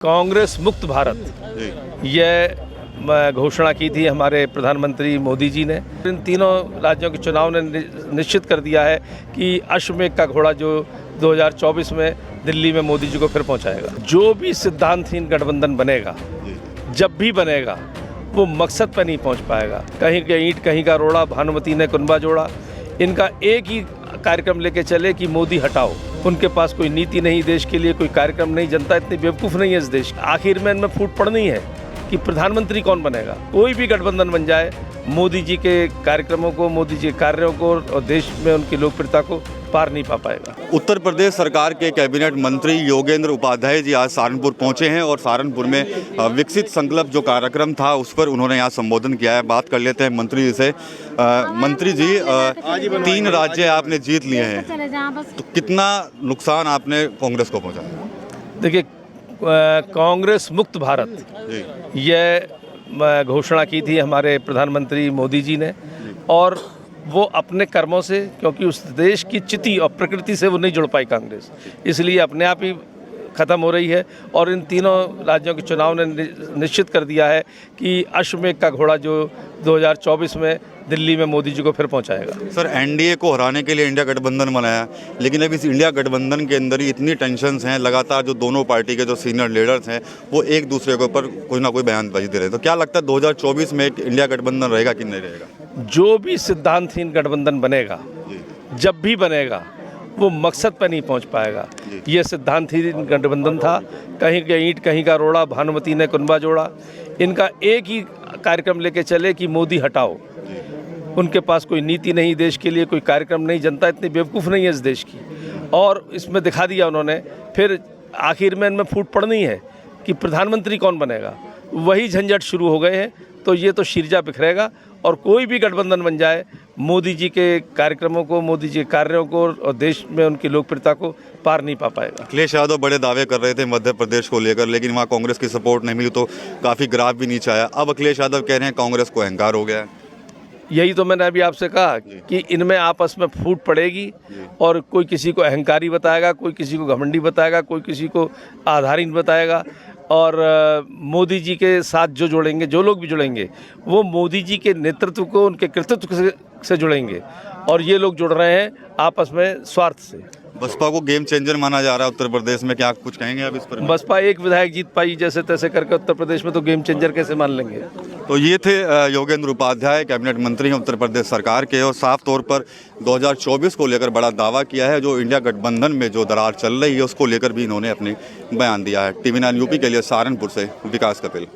कांग्रेस मुक्त भारत यह घोषणा की थी हमारे प्रधानमंत्री मोदी जी ने। इन तीनों राज्यों के चुनाव ने निश्चित कर दिया है कि अश्वमेध का घोड़ा जो 2024 में दिल्ली में मोदी जी को फिर पहुंचाएगा। जो भी सिद्धांतहीन गठबंधन बनेगा, जब भी बनेगा, वो मकसद पर नहीं पहुंच पाएगा। कहीं का ईंट कहीं का रोड़ा, भानुमति ने कुनबा जोड़ा। इनका एक ही कार्यक्रम लेके चले कि मोदी हटाओ। उनके पास कोई नीति नहीं, देश के लिए कोई कार्यक्रम नहीं। जनता इतनी बेवकूफ़ नहीं है इस देश की। आखिर में इनमें फूट पड़नी है कि प्रधानमंत्री कौन बनेगा। कोई भी गठबंधन बन जाए, मोदी जी के कार्यक्रमों को, मोदी जी के कार्यों को और देश में उनकी लोकप्रियता को पार नहीं पा पाएगा। उत्तर प्रदेश सरकार के कैबिनेट मंत्री योगेंद्र उपाध्याय जी आज सहारनपुर पहुंचे हैं और सहारनपुर में विकसित संकल्प जो कार्यक्रम था उस पर उन्होंने यहाँ संबोधन किया है। बात कर लेते हैं मंत्री जी से। मंत्री जी, 3 राज्य आपने जीत लिए हैं, तो कितना नुकसान आपने कांग्रेस को पहुँचाया? देखिए, कांग्रेस मुक्त भारत यह घोषणा की थी हमारे प्रधानमंत्री मोदी जी ने, और वो अपने कर्मों से, क्योंकि उस देश की चिति और प्रकृति से वो नहीं जुड़ पाई कांग्रेस, इसलिए अपने आप ही ख़त्म हो रही है। और इन तीनों राज्यों के चुनाव ने निश्चित कर दिया है कि अश्वमेध का घोड़ा जो 2024 में दिल्ली में मोदी जी को फिर पहुंचाएगा। सर, एनडीए को हराने के लिए इंडिया गठबंधन बनाया, लेकिन अब इस इंडिया गठबंधन के अंदर ही इतनी टेंशन्स हैं। लगातार जो दोनों पार्टी के जो सीनियर लीडर्स हैं वो एक दूसरे के ऊपर कोई ना कोई बयानबाजी दे रहे हैं। तो क्या लगता है 2024 में एक इंडिया गठबंधन रहेगा कि नहीं रहेगा? जो भी सिद्धांतहीन गठबंधन बनेगा, जब भी बनेगा, वो मकसद पर नहीं पहुंच पाएगा। ये सिद्धांतहीन गठबंधन था। कहीं का ईंट कहीं का रोड़ा, भानुमति ने कुनबा जोड़ा। इनका एक ही कार्यक्रम लेके चले कि मोदी हटाओ। उनके पास कोई नीति नहीं, देश के लिए कोई कार्यक्रम नहीं। जनता इतनी बेवकूफ़ नहीं है इस देश की, और इसमें दिखा दिया उन्होंने। फिर आखिर में इनमें फूट पड़नी है कि प्रधानमंत्री कौन बनेगा। वही झंझट शुरू हो गए हैं, तो ये तो शीरजा बिखरेगा। और कोई भी गठबंधन बन जाए, मोदी जी के कार्यक्रमों को, मोदी जी के कार्यों को और देश में उनकी लोकप्रियता को पार नहीं पा पाएगा। अखिलेश यादव बड़े दावे कर रहे थे मध्य प्रदेश को लेकर, लेकिन वहाँ कांग्रेस की सपोर्ट नहीं मिली तो काफ़ी ग्राफ भी नीचे आया। अब अखिलेश यादव कह रहे हैं कांग्रेस को अहंकार हो गया है। यही तो मैंने अभी आपसे कहा कि इनमें आपस में फूट पड़ेगी, और कोई किसी को अहंकारी बताएगा, कोई किसी को घमंडी बताएगा, कोई किसी को आधारहीन बताएगा। और मोदी जी के साथ जो जुड़ेंगे, जो लोग भी जुड़ेंगे, वो मोदी जी के नेतृत्व को, उनके कृतित्व से जुड़ेंगे। और ये लोग जुड़ रहे हैं आपस में स्वार्थ से। बसपा को गेम चेंजर माना जा रहा है उत्तर प्रदेश में, क्या आप कुछ कहेंगे अब इस पर? बसपा एक विधायक जीत पाई जैसे तैसे करके उत्तर प्रदेश में, तो गेम चेंजर कैसे मान लेंगे? तो ये थे योगेंद्र उपाध्याय, कैबिनेट मंत्री हैं उत्तर प्रदेश सरकार के, और साफ तौर पर 2024 को लेकर बड़ा दावा किया है। जो इंडिया गठबंधन में जो दरार चल रही है उसको लेकर भी इन्होंने अपने बयान दिया है। TV9 यूपी के लिए सहारनपुर से विकास कपिल।